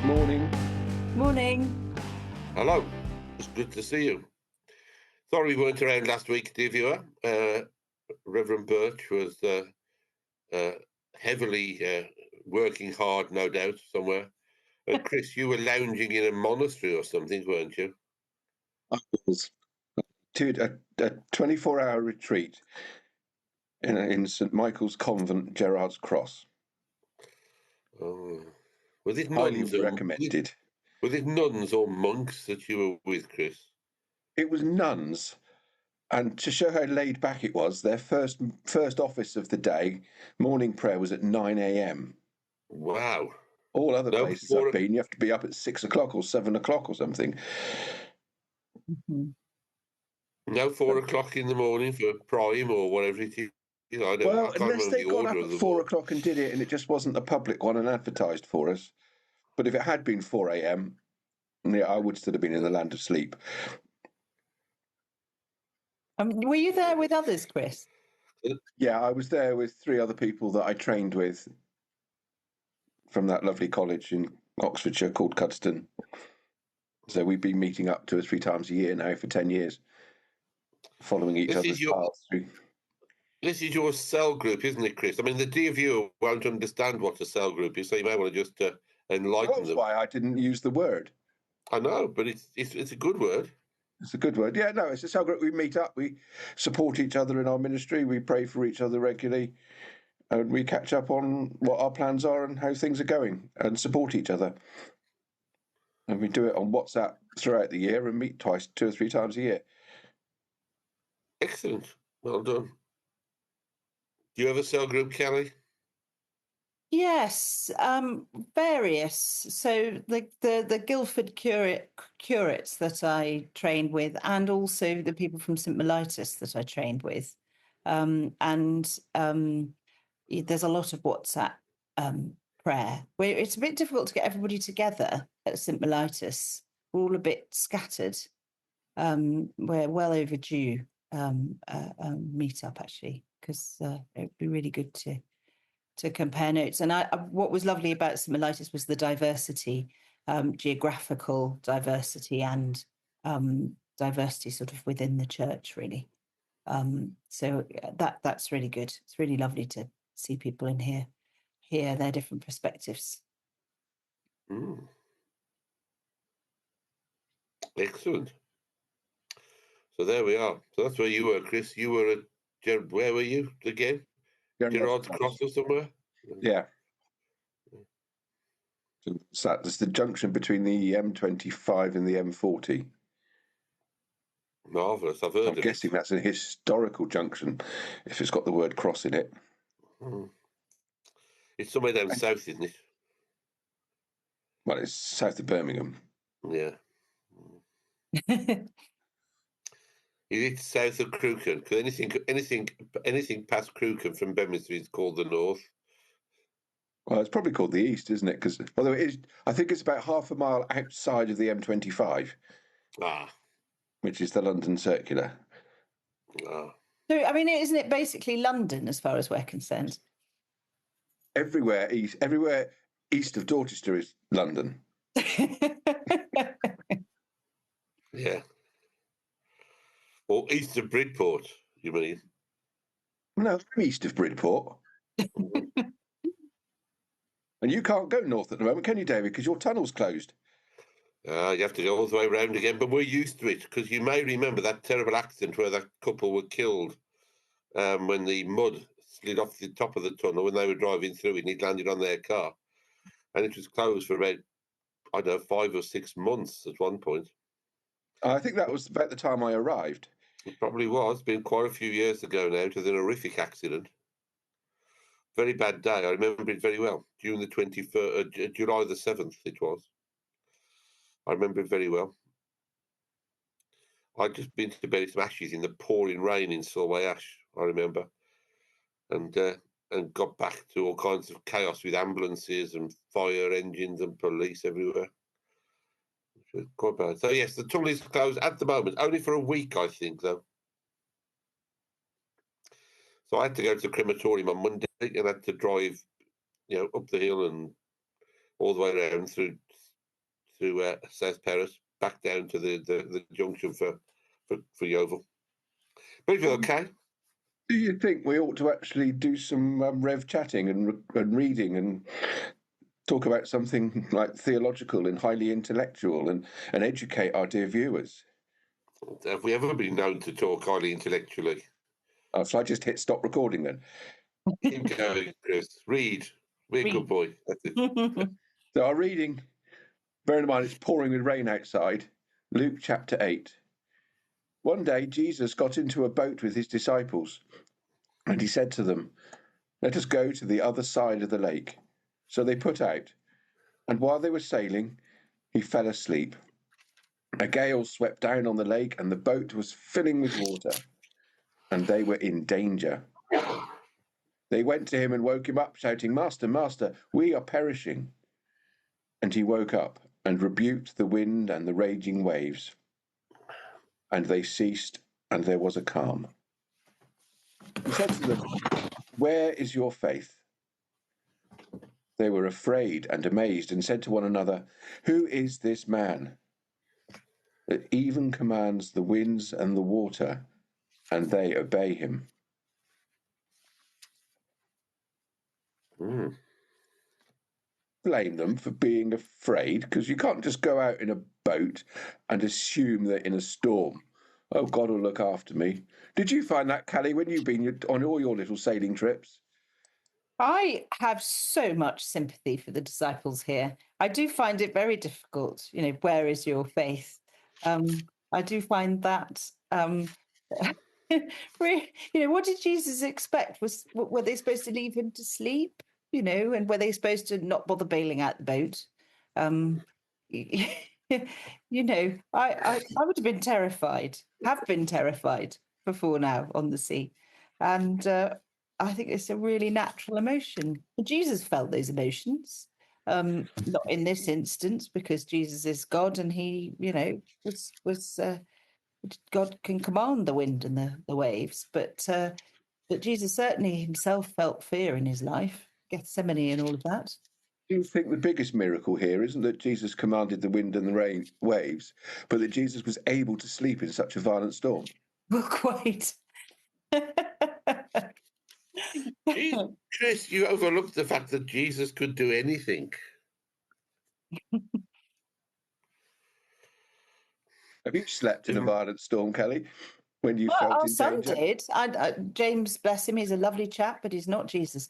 Morning. Morning. Hello, it's good to see you. Sorry we weren't around last week, dear viewer. Reverend Birch was heavily working hard, no doubt, somewhere. Chris, you were lounging in a monastery or something, weren't you? I was to a 24-hour retreat in St Michael's Convent, Gerrard's Cross. Oh. Was it Highly nuns? recommended. Was it nuns or monks that you were with, Chris? It was nuns, and to show how laid back it was, their first office of the day, morning prayer, was at 9 a.m. Wow. All other No, places I've been, you have to be up at 6 o'clock or 7 o'clock or something. Mm-hmm. No 4 o'clock in the morning for prime or whatever it is. You know, Well, unless they got up at 4 o'clock and did it, and it just wasn't the public one and advertised for us. But if it had been 4 a.m., yeah, I would still have been in the land of sleep. Were you there with others, Chris? Yeah, I was there with 3 other people that I trained with from that lovely college in Oxfordshire called Cuddeston. So we've been meeting up 2 or 3 times a year now for 10 years, following each other's paths through. This is your cell group, isn't it, Chris? I mean, the dear viewer won't understand what a cell group is, so you may want to just enlighten them. That's why I didn't use the word. I know, but it's a good word. It's a good word. Yeah, no, it's a cell group. We meet up, we support each other in our ministry, we pray for each other regularly, and we catch up on what our plans are and how things are going, and support each other. And we do it on WhatsApp throughout the year and meet 2 or 3 times a year. Excellent. Well done. Do you have a cell group, Kelly? Yes, various. So the Guildford curates that I trained with, and also the people from St Mellitus that I trained with, there's a lot of WhatsApp prayer where it's a bit difficult to get everybody together at St Mellitus. We're all a bit scattered. We're well overdue meet up actually, because it'd be really good to compare notes. And what was lovely about St Mellitus was the diversity, geographical diversity and diversity sort of within the church, really. So that's really good. It's really lovely to see people in here, hear their different perspectives. Excellent. So there we are. So that's where you were, Chris. You were at, where were you again? Gerrard's Cross or somewhere? Yeah. So that's the junction between the M25 and the M40. Marvellous. I've heard of it. I'm guessing that's a historical junction, if it's got the word cross in it. It's somewhere down south, isn't it? Well, it's south of Birmingham. Yeah. Is it south of Crookham? Because anything past Crookham from Beaminster is called the north. Well, it's probably called the east, isn't it? Because although it is, I think it's about half a mile outside of the M25, which is the London Circular. So, I mean, isn't it basically London as far as we're concerned? Everywhere east of Dorchester is London. Yeah. Or east of Bridport, you mean? No, I'm east of Bridport. And you can't go north at the moment, can you, David? Because your tunnel's closed. You have to go all the way around again, but we're used to it, because you may remember that terrible accident where that couple were killed when the mud slid off the top of the tunnel when they were driving through it and it landed on their car. And it was closed for about, 5 or 6 months at one point. I think that was about the time I arrived. It probably was. It's been quite a few years ago now. It was an horrific accident. Very bad day. I remember it very well. June the 21st, July the 7th it was. I remember it very well. I'd just been to bury some ashes in the pouring rain in Solway Ash, I remember. And got back to all kinds of chaos with ambulances and fire engines and police everywhere. Which was quite bad. So, yes, the tunnel is closed at the moment, only for a week, I think, though. So I had to go to the crematorium on Monday and had to drive, up the hill and all the way around through through South Paris, back down to the junction for Yeovil. But if you're okay. Do you think we ought to actually do some rev chatting and reading and talk about something like theological and highly intellectual and educate our dear viewers? Have we ever been known to talk highly intellectually? Oh, so I just hit stop recording then. Keep going, Chris. Read. Be a good boy. That's it. So our reading, bearing in mind it's pouring with rain outside, Luke chapter 8. One day Jesus got into a boat with his disciples, and he said to them, "Let us go to the other side of the lake." So they put out, and while they were sailing, he fell asleep. A gale swept down on the lake, and the boat was filling with water, and they were in danger. They went to him and woke him up, shouting, "Master, Master, we are perishing." And he woke up and rebuked the wind and the raging waves, and they ceased, and there was a calm. He said to them, "Where is your faith?" They were afraid and amazed, and said to one another, "Who is this man that even commands the winds and the water, and they obey him?" Blame them for being afraid, because you can't just go out in a boat and assume that in a storm, oh, God will look after me. Did you find that, Callie, when you've been on all your little sailing trips? I have so much sympathy for the disciples here. I do find it very difficult. Where is your faith? I do find that. What did Jesus expect? Were they supposed to leave him to sleep? And were they supposed to not bother bailing out the boat? I would have been terrified. Have been terrified before now on the sea, and I think it's a really natural emotion. Jesus felt those emotions, not in this instance because Jesus is God and he, was God can command the wind and the waves, but Jesus certainly himself felt fear in his life, Gethsemane and all of that. Do you think the biggest miracle here isn't that Jesus commanded the wind and the waves, but that Jesus was able to sleep in such a violent storm? Well, quite. Chris, you overlooked the fact that Jesus could do anything. Have you slept in a violent storm, Kelly, when you felt Our in son danger? did. James, bless him, he's a lovely chap, but he's not Jesus.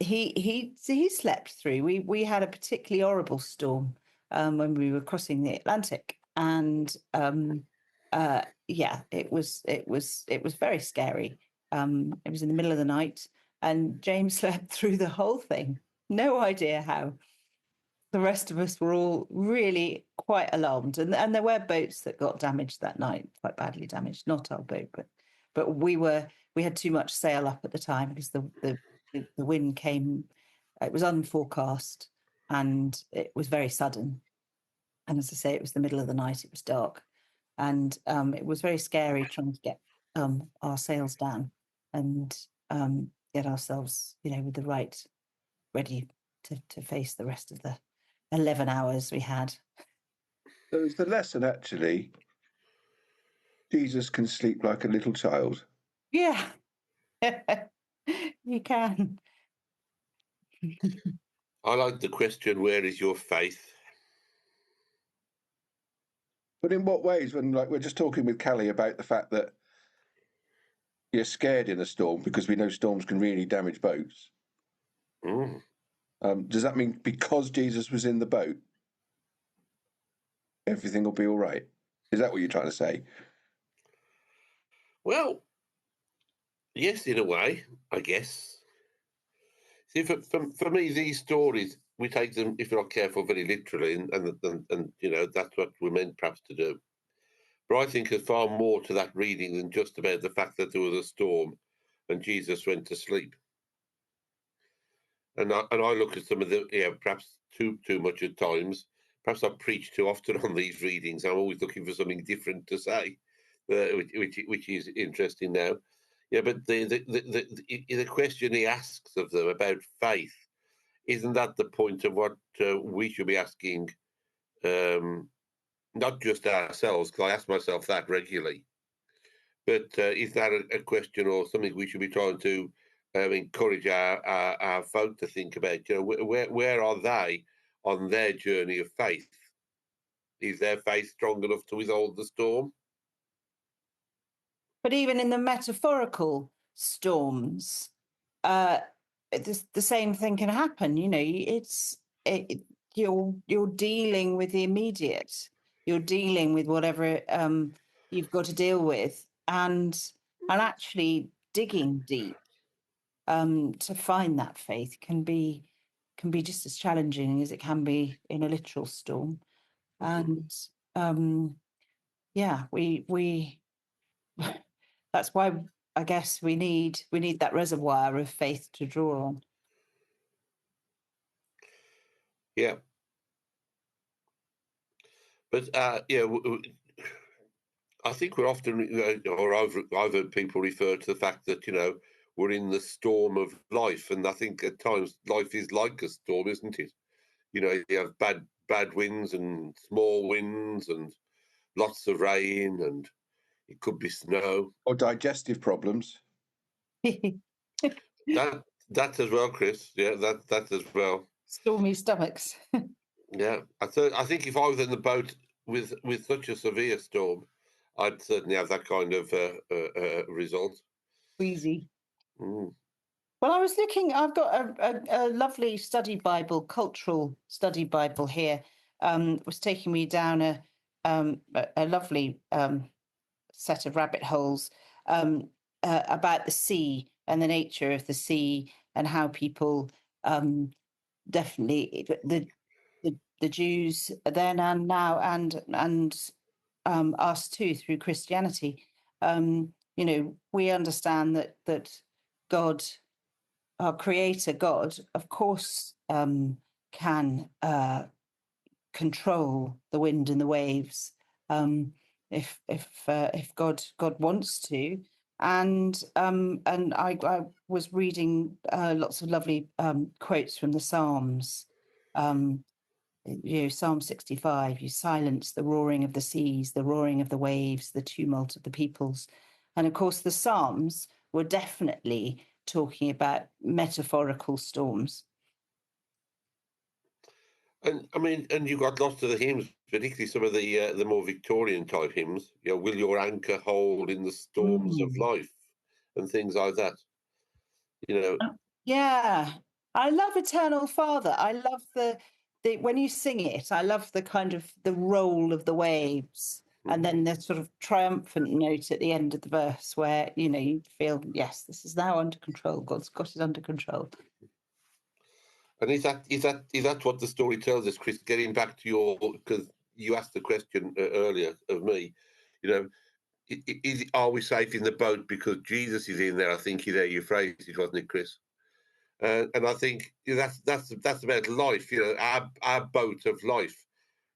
He slept through. We had a particularly horrible storm when we were crossing the Atlantic, and it was very scary. It was in the middle of the night, and James slept through the whole thing. No idea how. The rest of us were all really quite alarmed, and there were boats that got damaged that night, quite badly damaged. Not our boat, but we had too much sail up at the time because the wind came. It was unforecast and it was very sudden. And as I say, it was the middle of the night. It was dark, and it was very scary trying to get our sails down and get ourselves, with the right ready to face the rest of the 11 hours we had. So it's the lesson, actually. Jesus can sleep like a little child. Yeah, you can. I like the question, where is your faith? But in what ways? When we're just talking with Callie about the fact that you're scared in a storm because we know storms can really damage boats. Does that mean because Jesus was in the boat, everything will be all right? Is that what you're trying to say? Well, yes, in a way, I guess. See, for me, these stories, we take them, if you're not careful, very literally, and that's what we're meant perhaps to do. But I think there's far more to that reading than just about the fact that there was a storm and Jesus went to sleep. And I look at some of the, perhaps too much at times. Perhaps I preach too often on these readings. I'm always looking for something different to say, which is interesting now. Yeah, but the question he asks of them about faith, isn't that the point of what we should be asking not just ourselves, because I ask myself that regularly, but is that a question or something we should be trying to encourage our folk to think about? You know, where are they on their journey of faith? Is their faith strong enough to withhold the storm? But even in the metaphorical storms, uh, the same thing can happen. You know, you're dealing with the immediate. You're dealing with whatever you've got to deal with, and actually digging deep to find that faith can be just as challenging as it can be in a literal storm. And yeah, we that's why I guess we need that reservoir of faith to draw on. Yeah. But yeah, I think we're often, or I've heard people refer to the fact that, you know, we're in the storm of life, and I think at times life is like a storm, isn't it? You know, you have bad winds and small winds and lots of rain, and it could be snow. Or digestive problems. That as well, Chris. Yeah, that as well. Stormy stomachs. Yeah, I think if I was in the boat with such a severe storm, I'd certainly have that kind of result. Wheezy. Mm. Well, I was looking, I've got a lovely study Bible, cultural study Bible here. Was taking me down a lovely set of rabbit holes about the sea and the nature of the sea, and how people definitely the Jews then and now and us too through Christianity. You know, we understand that God, our Creator God, of course, can control the wind and the waves if God wants to. And I was reading lots of lovely quotes from the Psalms. You know, Psalm 65, you silence the roaring of the seas, the roaring of the waves, the tumult of the peoples. And of course, the Psalms were definitely talking about metaphorical storms. And I mean, and you got lots of the hymns, particularly some of the more Victorian type hymns. You know, will your anchor hold in the storms of life, and things like that. You know, Yeah, I love Eternal Father. I love the when you sing it, I love the kind of the roll of the waves, and then the sort of triumphant note at the end of the verse where, you know, you feel, yes, this is now under control. God's got it under control. and is that what the story tells us, Chris? Getting back to your, because you asked the question earlier of me, you know, are we safe in the boat because Jesus is in there? I think you phrased it, wasn't it, Chris? And I think that's about life. You know, our boat of life.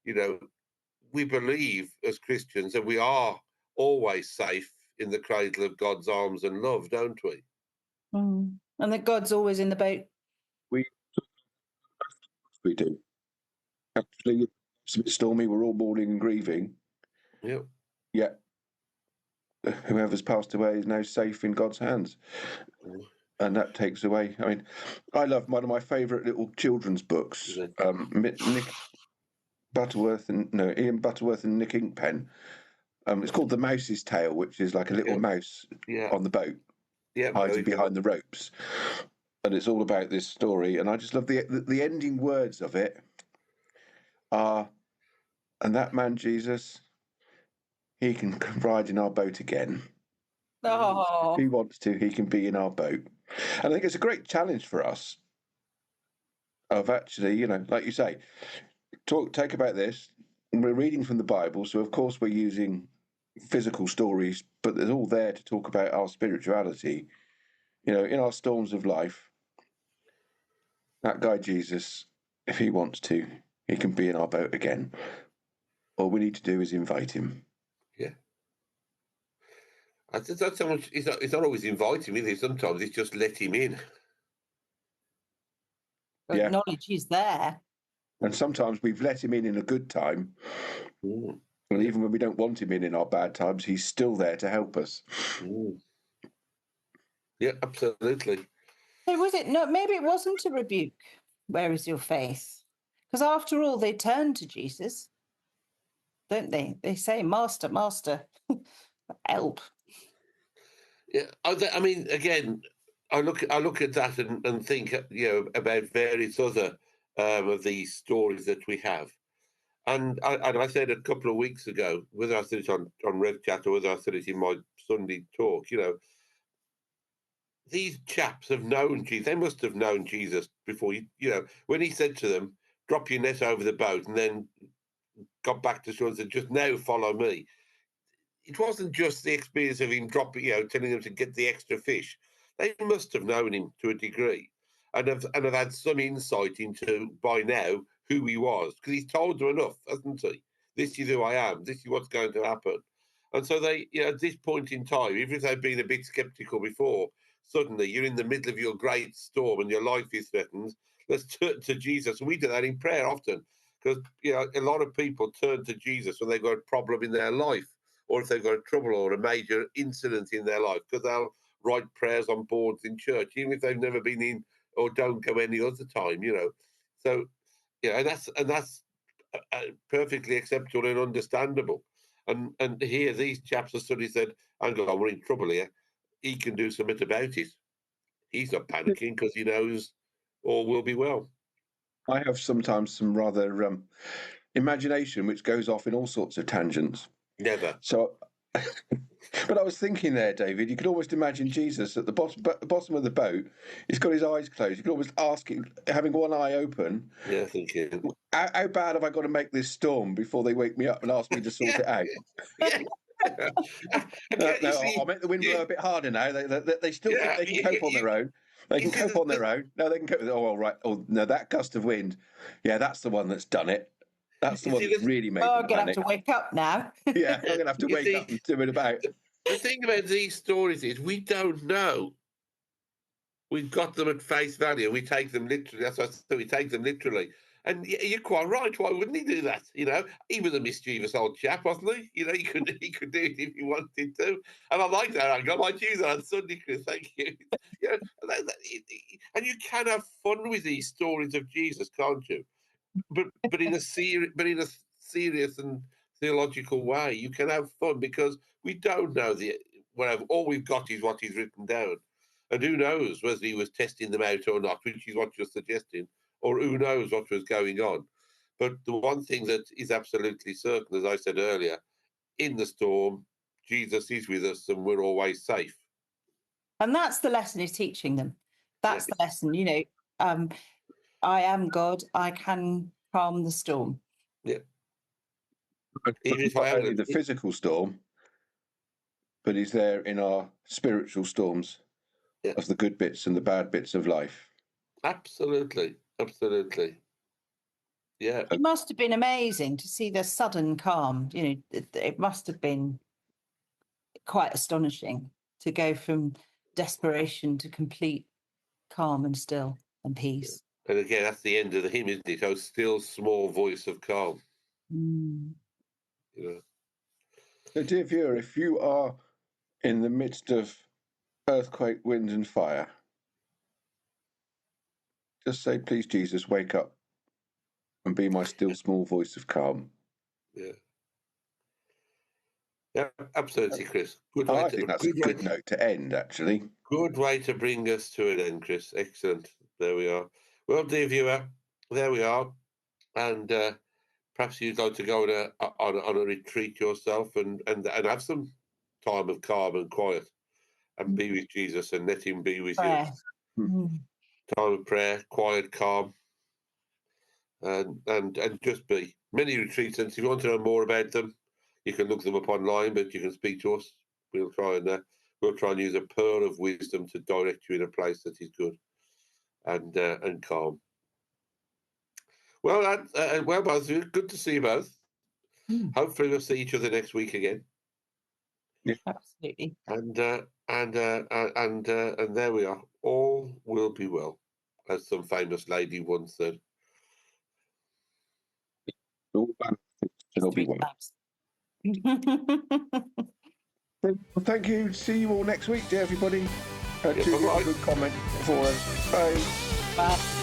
You know, we believe as Christians that we are always safe in the cradle of God's arms and love, don't we? And that God's always in the boat. We do. Actually, it's a bit stormy. We're all mourning and grieving. Yeah. Yet, whoever's passed away is now safe in God's hands. And that takes away. I mean, I love one of my favourite little children's books. Nick Butterworth Ian Butterworth and Nick Inkpen. It's called The Mouse's Tale, which is like a little mouse on the boat, hiding behind the ropes, and it's all about this story. And I just love the ending words of it. And that man Jesus, he can ride in our boat again. Oh, If he wants to, he can be in our boat. And I think it's a great challenge for us of actually, you know, like you say, take about this. And we're reading from the Bible, so of course we're using physical stories, but there's all there to talk about our spirituality. You know, in our storms of life, that guy Jesus, if he wants to, he can be in our boat again. All we need to do is invite him. Yeah. I think that's so much. It's not always invite him, is it? Sometimes it's just let him in. acknowledge he's there. And sometimes we've let him in a good time. Mm. And even when we don't want him in our bad times, he's still there to help us. Mm. Yeah, absolutely. So was it? No, maybe it wasn't a rebuke. Where is your faith? Because after all, they turn to Jesus, don't they? They say, Master, Master, help. Yeah, I mean, again, I look at that and think, about various other of these stories that we have. And I said a couple of weeks ago, whether I said it on Red Chat or whether I said it in my Sunday talk, these chaps have known Jesus. They must have known Jesus before, when he said to them, drop your net over the boat, and then got back to shore and said, just now follow me. It wasn't just the experience of him dropping, telling them to get the extra fish. They must have known him to a degree and have had some insight into, by now, who he was, because he's told them enough, hasn't he? This is who I am. This is what's going to happen. And so they, at this point in time, even if they've been a bit skeptical before, suddenly you're in the middle of your great storm and your life is threatened. Let's turn to Jesus. And we do that in prayer often, because a lot of people turn to Jesus when they've got a problem in their life, or if they've got a trouble or a major incident in their life, because they'll write prayers on boards in church, even if they've never been in or don't go any other time, So, and that's perfectly acceptable and understandable. And here, these chaps have suddenly said, hang on, we're in trouble here. He can do something about it. He's not panicking because he knows all will be well. I have sometimes some rather imagination which goes off in all sorts of tangents. Never. So, but I was thinking there, David, you could almost imagine Jesus at the bottom of the boat. He's got his eyes closed. You could almost ask him, having one eye open, Yeah, thinking. how bad have I got to make this storm before they wake me up and ask me to sort it out? Yeah. I'll make the wind blow a bit harder now. They still think they can cope on their own. They can cope on their own. No, they can cope. Oh, all right. Oh, no, that gust of wind. Yeah, that's the one that's done it. That's the one that's really made I'm them going to have panic. to wake up now. Yeah, I'm going to have to wake up and do it about. The thing about these stories is we don't know. We've got them at face value. We take them literally. That's what I said. We take them literally. And you're quite right. Why wouldn't he do that? He was a mischievous old chap, wasn't he? He could do it if he wanted to. And I like that angle. I might use that on Sunday, Chris. Thank you. And you can have fun with these stories of Jesus, can't you? But in a serious and theological way, you can have fun because we don't know all we've got is what he's written down. And who knows whether he was testing them out or not, which is what you're suggesting, or who knows what was going on. But the one thing that is absolutely certain, as I said earlier, in the storm, Jesus is with us and we're always safe. And that's the lesson he's teaching them. That's the lesson, I am God. I can calm the storm. Yeah. Even if not only the physical storm, but he's there in our spiritual storms of the good bits and the bad bits of life. Absolutely. Absolutely. Yeah. It must have been amazing to see the sudden calm. It must have been quite astonishing to go from desperation to complete calm and still and peace. And again, that's the end of the hymn, isn't it? Oh, still small voice of calm. Mm. So, dear viewer, if you are in the midst of earthquake, wind and fire, just say, please, Jesus, wake up and be my still small voice of calm. Yeah. Yeah, absolutely, Chris. I think that's a good note to end, actually. Good way to bring us to an end, Chris. Excellent. There we are. Well, dear viewer, there we are. And perhaps you'd like to go on a retreat yourself and have some time of calm and quiet and be with Jesus and let him be with you. Time of prayer, quiet, calm, and just be. Many retreat centres, if you want to know more about them, you can look them up online, but you can speak to us. We'll try and use a pearl of wisdom to direct you in a place that is good and calm. Well, both of you, good to see you both. Hopefully, we'll see each other next week again. Yeah, absolutely. And there we are. All will be well, as some famous lady once said. All balanced, it'll be 3 well. times. Well, thank you. See you all next week, dear everybody. Yeah, Do give bye-bye. a good comment for us. Bye. Bye.